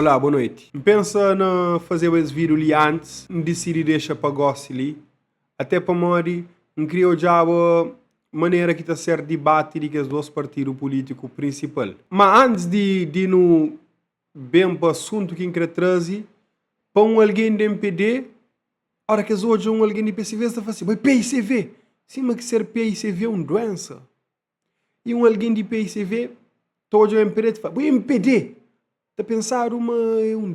Olá, boa noite. Pensa na fazer esse vídeo ali antes, decidir deixar para gostar ali, até para morrer, criou já a maneira que está a ser debate de que os dois partidos políticos principais. Mas antes de no bem para o assunto que quer trazer, para alguém de MPD, a hora que hoje alguém de PCV está falando assim, mas PCV, cima que ser PCV é uma doença. E alguém de PCV, todo o MPD fala, mas MPD, está a pensar uma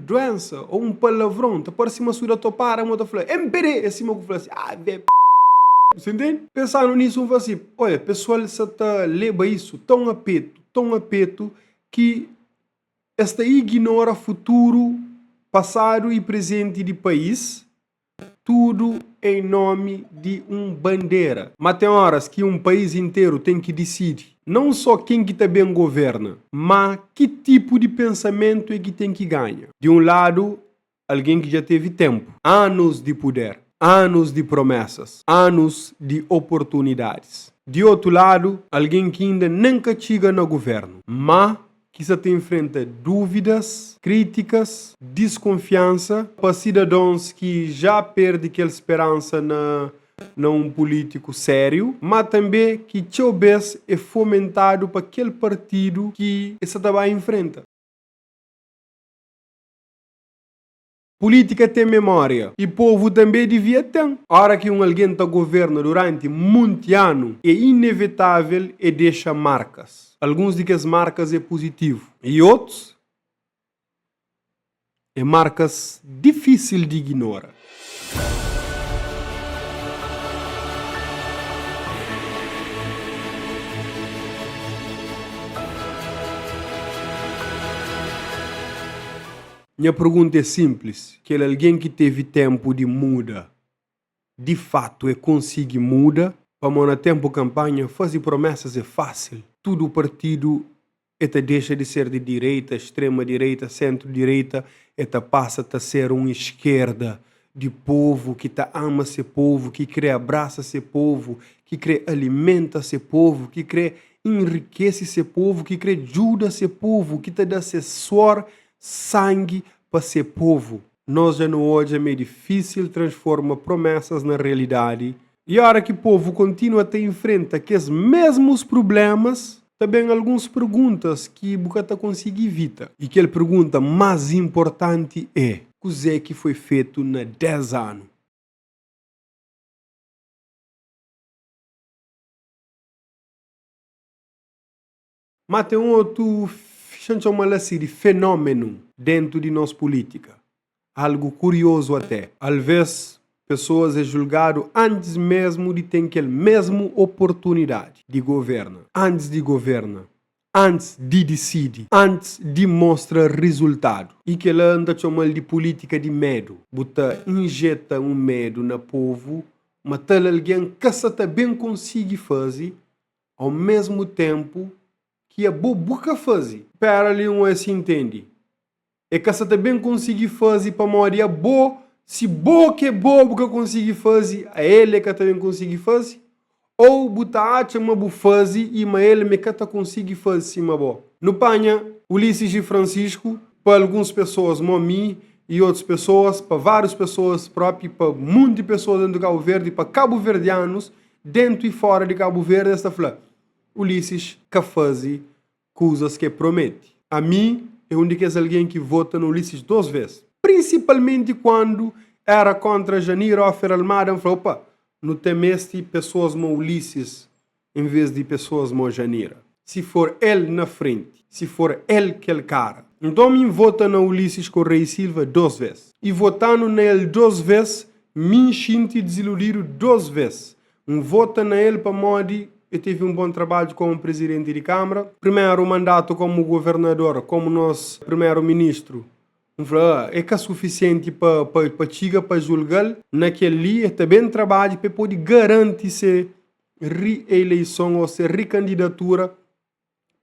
doença ou um palavrão, está para cima sua topar, a moto fala, MPD, é cima que fala assim, velho, você entende? Pensando nisso, um fala assim, olha, pessoal, se está leva isso tão a peto, que esta ignora futuro, passado e presente do país, tudo em nome de bandeira. Mas tem horas que um país inteiro tem que decidir, não só quem que também governa, mas que tipo de pensamento é que tem que ganhar. De um lado, alguém que já teve tempo, anos de poder, anos de promessas, anos de oportunidades. De outro lado, alguém que ainda nunca chega no governo, mas que se enfrenta dúvidas, críticas, desconfiança para cidadãos que já perdem aquela esperança na um político sério, mas também que talvez é fomentado para aquele partido que essa também enfrenta. Política tem memória e o povo também devia ter. A hora que alguém está governa durante muitos anos, é inevitável e deixa marcas. Alguns dizem que as marcas é positivo e outros é marcas difíceis de ignorar. Minha pergunta é simples, que alguém que teve tempo de muda, de fato consegue muda, para no tempo campanha, fazer promessas é fácil. Todo o partido deixa de ser de direita, extrema-direita, centro-direita, passa a ser uma esquerda de povo que ama esse povo, que quer abraça esse povo, que quer alimenta esse povo, que quer enriquece esse povo, que quer ajuda esse povo, que dá suor, sangue para ser povo. Nós já no hoje é meio difícil transformar promessas na realidade. E a hora que o povo continua a ter enfrenta aqueles mesmos problemas, também algumas perguntas que Bucata consegue evitar. E aquela pergunta mais importante é, o que foi feito na 10 anos? Mas tem um outro de fenômeno dentro de nossa política. Algo curioso até. Às vezes, pessoas é julgado antes mesmo de ter aquela mesma oportunidade de governar. Antes de governar. Antes de decidir. Antes de mostrar resultado. E que ela anda chamando de política de medo. Bota injeta um medo no povo, mas tal alguém que se também consegue fazer ao mesmo tempo que a boca fazer. Para ali se entende. É que você também consegue fazer para morrer a boa. Se boa que é bobo que consegue fazer, a ele que também consegue fazer. Ou botar a uma fazer e a ele me que consegue fazer cima boa. No panha, Ulisses e Francisco, para algumas pessoas, Momi e outras pessoas, para várias pessoas próprias, para muitas pessoas dentro do Cabo Verde, para cabo-verdianos, dentro e fora de Cabo Verde, esta fala. Ulisses que faz coisas que promete. A mim, é um de alguém que vota no Ulisses 2 vezes. Principalmente quando era contra Janir Ofer Almada. Falou, opa, não temeste pessoas como Ulisses em vez de pessoas como Janira. Se for ele na frente, se for ele aquele cara. Então, me vota no Ulisses Correia Silva 2 vezes. E votando nele 2 vezes, me sinto desiludido 2 vezes. Vota nele para modo. Eu tive um bom trabalho como presidente de Câmara. Primeiro mandato como governador, como nosso primeiro-ministro. É que é suficiente para julgar. Naquele dia, também trabalho para poder garantir se reeleição ou se recandidatura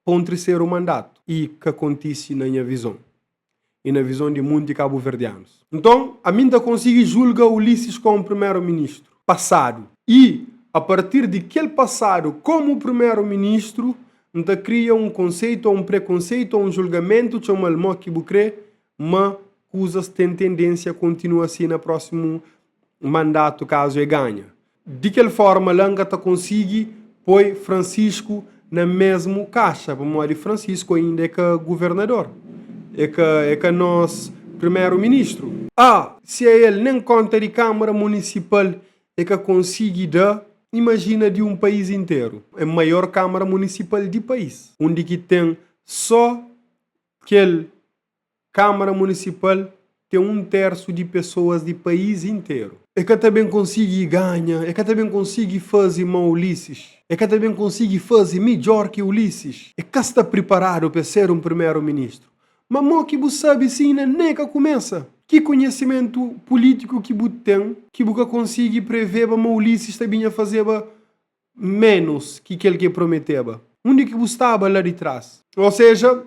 para um terceiro mandato. E que acontece na minha visão. E na visão de muitos cabo-verdianos. Então, a mim consigo julgar Ulisses como primeiro-ministro passado. E a partir de aquele passado, como primeiro-ministro, cria um conceito, um preconceito, um julgamento, chama-lhe que bucrê, mas coisas têm tendência a continuar assim no próximo mandato, caso ele ganhe. De que forma Langa tá consegue pôr Francisco na mesma caixa, porque Francisco ainda é que governador, é que nosso primeiro-ministro. Se ele nem conta de Câmara Municipal é que consegue dar, imagina de um país inteiro. É a maior Câmara Municipal do país, onde que tem só aquele Câmara Municipal tem 1/3 de pessoas do país inteiro. É que também consegue ganhar, é que também consegue fazer mal Ulisses, é que também consegue fazer melhor que Ulisses. É que está preparado para ser um primeiro-ministro. Mas mal que você sabe sim, nem que começa. Que conhecimento político que você tem, que você consegue prever para Ulisses também a fazer menos que aquele que prometeu. Onde que você estava lá de trás? Ou seja,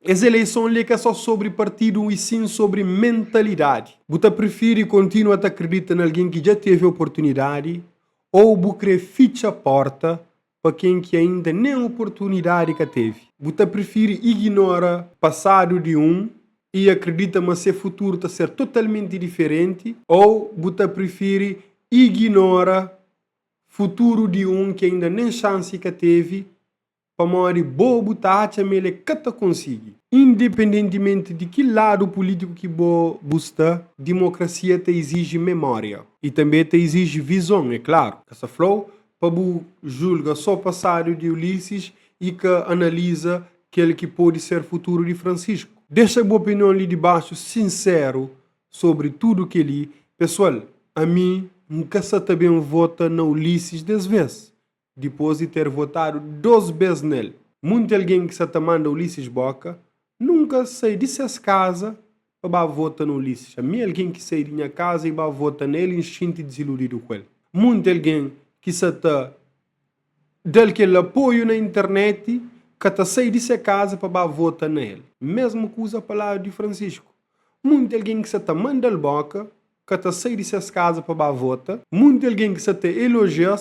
as eleições não é só sobre partido e sim sobre mentalidade. Você prefere continuar a acreditar em alguém que já teve oportunidade ou você fecha a porta para quem que ainda nem oportunidade que teve? Você prefere ignorar o passado de e acredita que seu futuro está ser totalmente diferente, ou você prefere ignorar o futuro de que ainda nem chance que teve para morrer bobo tá acha ele que tá consegue. Independentemente de que lado político que busca, democracia te exige memória e também te exige visão, é claro. Essa flow para julga só o passado de Ulisses e que analisa aquele que pode ser futuro de Francisco. Deixa a boa opinião ali de baixo, sincero, sobre tudo que li. Pessoal, a mim nunca se também vota na Ulisses 10 vezes, depois de ter votado 2 vezes nele. Muito alguém que se manda Ulisses Boca nunca sai de suas casas para votar no Ulisses. A mim alguém que sai de minha casa e vai votar nele instinto desiludido com ele. Muito alguém que se dá aquele apoio na internet que está sair de sua casa para votar nele. Mesmo que usa a palavra de Francisco. Muito alguém que se manda boca que está sair de suas casas para votar. Muito alguém que se elogia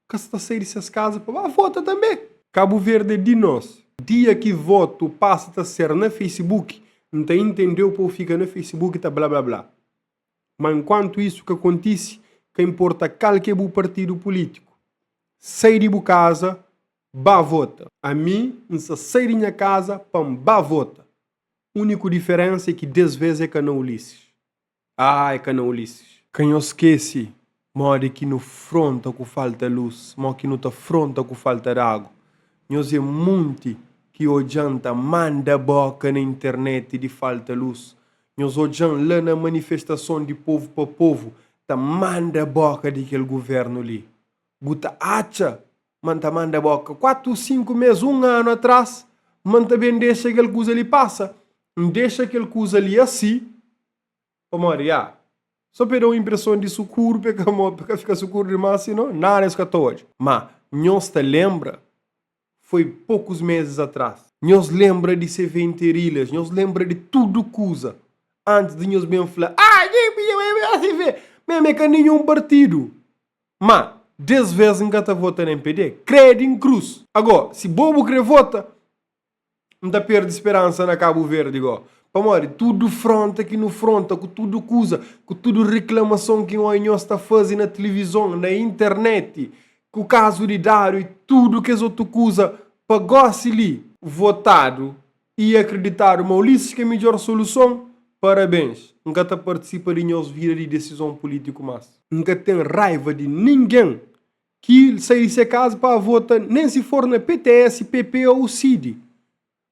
que está sair de suas casas para votar também. Cabo Verde de nós. Dia que voto passa a ser no Facebook, não te entendeu por ficar no Facebook e tá blá blá blá. Mas enquanto isso que acontece, que importa qualquer partido político. Sai de casa, vá vota. A mim, não se sai de minha casa, para vota. A única diferença é que 10 vezes é que não Ulisses. É que não Ulisses. Quem eu esqueci, mora que no fronta com falta luz, mora que no tá fronta com falta de água. Nós é muito que odianta manda boca na internet de falta luz. Nós odiamos lá na manifestação de povo para povo, tá manda boca daquele governo ali. Buta acha, manda boca. 4, 5 meses, 1 ano atrás, manda bem deixa aquele coisa ali passa. Deixa aquele coisa ali assim. Maria, só para dar uma impressão de socorro, porque fica socorro demais, assim, não? Nada é hoje. Mas, nós te lembra, foi poucos meses atrás. Nós lembra de se ver em terilhas, nós lembra de tudo coisa. Antes de nós bem falar, mesmo é que nenhum partido. Mas, 10 vezes nunca está votando em PD, credo em cruz. Agora, se bobo quer votar, não está perde esperança na Cabo Verde, igual. Para tudo fronte aqui no fronte, com tudo coisa, com tudo reclamação que o nós está fazendo na televisão, na internet, com o caso de Dário e tudo que as outras coisas, para gostar ali, votado e acreditar uma Ulisses que é a melhor solução, parabéns. Nunca está participa de nós vida de decisão política, mas nunca tem raiva de ninguém que sair de casa para votar, nem se for na PTS, PP ou CID.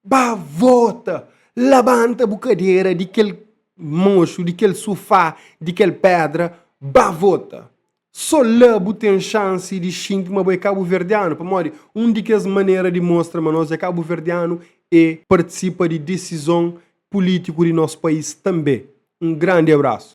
Bah, vota! Levanta a bocadeira de aquele mocho, de aquele sofá, de aquele pedra, bah, vota! Só lá tem chance de xingar uma boa cabo-verdiano. Para uma das maneiras de mostrar que nós é cabo-verdiano e participa de decisão política de nosso país também. Um grande abraço.